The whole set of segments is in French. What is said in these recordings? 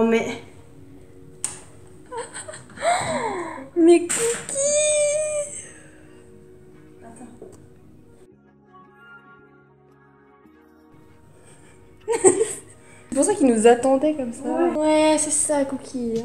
mais... Mes cookies. Attends. C'est pour ça qu'ils nous attendaient comme ça. Ouais, c'est ça, cookies.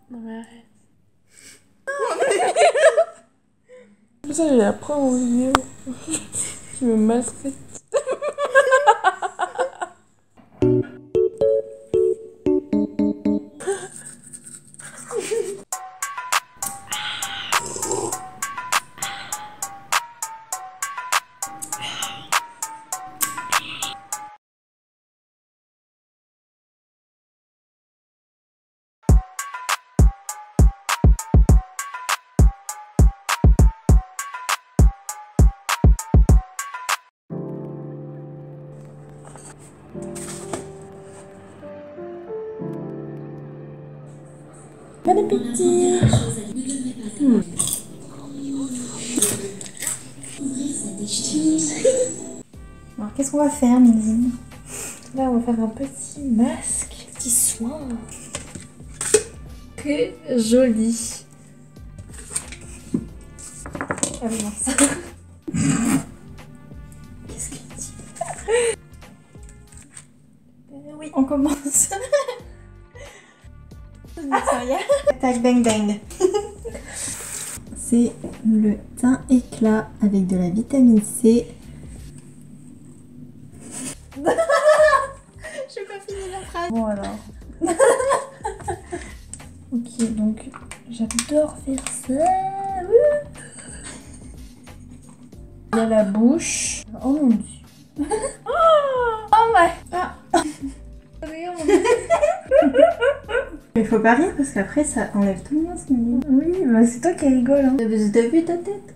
Non mais arrête. Ça, j'ai la preuve en vidéo. Tu me maltraites. Bon appétit. Alors qu'est-ce qu'on va faire, Méline? Là, on va faire un petit masque, petit soin. Très joli. Ah oui, non, ça... Qu'est-ce qu'il dit? Oui, on commence. Tac, bang, bang. C'est le teint éclat avec de la vitamine C. Je vais pas finir la phrase. Bon alors. Ok, donc j'adore faire ça. Il y a la bouche. Oh mon dieu. Oh my. Ah. Regarde mon... Mais faut pas rire parce qu'après ça enlève tout le monde. Oui, bah c'est toi qui rigole. Hein. T'as vu ta tête?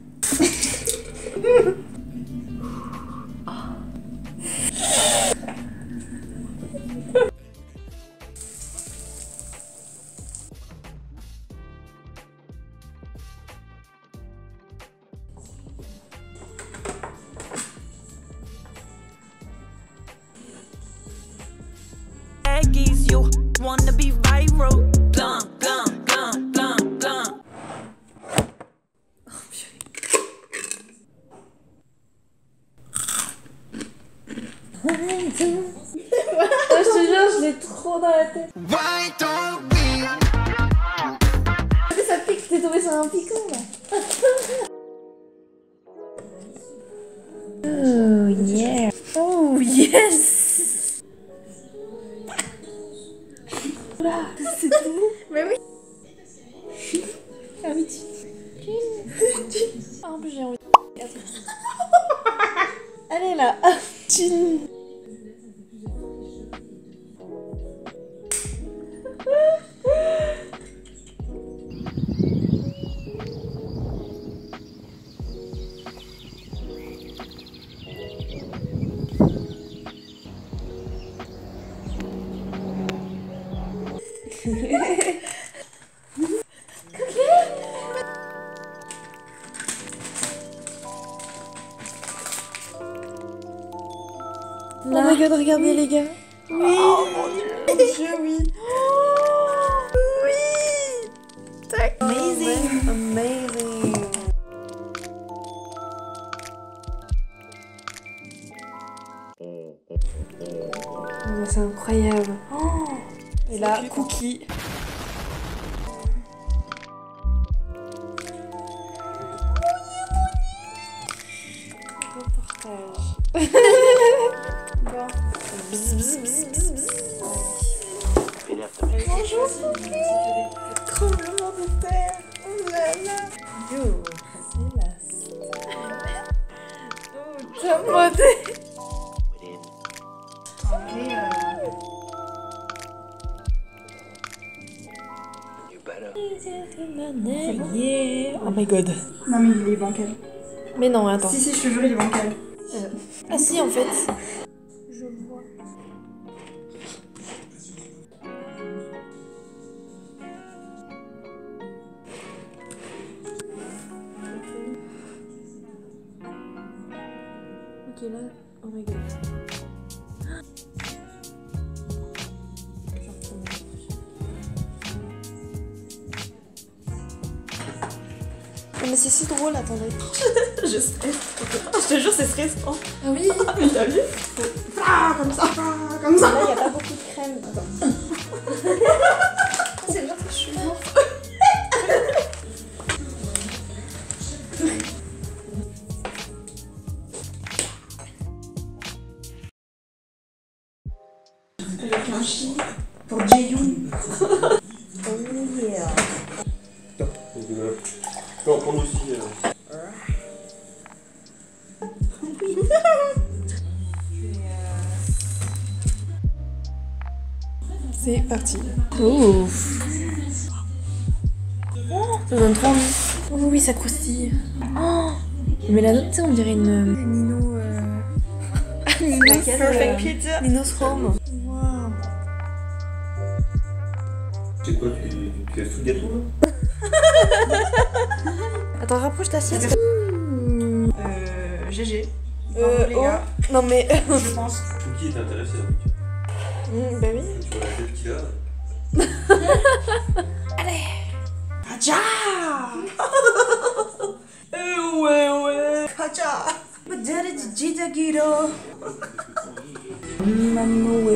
You wanna be viral, blanc, blanc, blanc, blanc, blanc. Oh purée. Je te jure, je l'ai trop dans la tête. Why don't we? Ça pique, t'es tombé sur un piquant là. Oh yeah. Oh yes. Là, c'est tout. Mais oui. Ah oui, tu. Ah, en plus j'ai envie de... Allez là. Chin. Oh my god, regardez les gars. Oui. Oh mon dieu. Mon dieu, oui. Oh, oui. Tac. Amazing. Amazing. Oh, c'est incroyable. Oh. Et là, cookie. Reportage. Bon. Bzz, bzz, bzz, bzz, bzz. Bonjour, tremblement de terre. Oh là là. Yo, c'est la oh, t'as modé. Yeah. Oh my god. Non mais il est bancal. Mais non, attends. Si, si, je te jure, il est bancal. Ah si, en fait. Je vois. Ok, là, on rigole. Oh, mais c'est si drôle, attendez. Je stresse. Je te jure, c'est stressant. Ah oui. Mais t'as vu? Comme ça, comme ça. Là, il n'y a pas beaucoup de crème. Attends. C'est bien que je suis morte. Avec un chi pour Jaeyoon. Oh yeah. Tu peux en prendre aussi. C'est parti. Ouf. Ça donne trop envie. Oh oui, ça croustille. Oh. Mais la note, tu sais, on dirait une Nino. Nino's Perfect Pizza. Nino's Home. Waouh. C'est quoi, tu fais tout le gâteau là? Attends, rapproche ta sieste. GG. Bravo, les gars. Non mais. Je pense. Cookie est intéressé. Bah oui. Tu vois la tête qu'il a. Kacha. ouais. Kacha. Madara Jita Giro. Mamoué.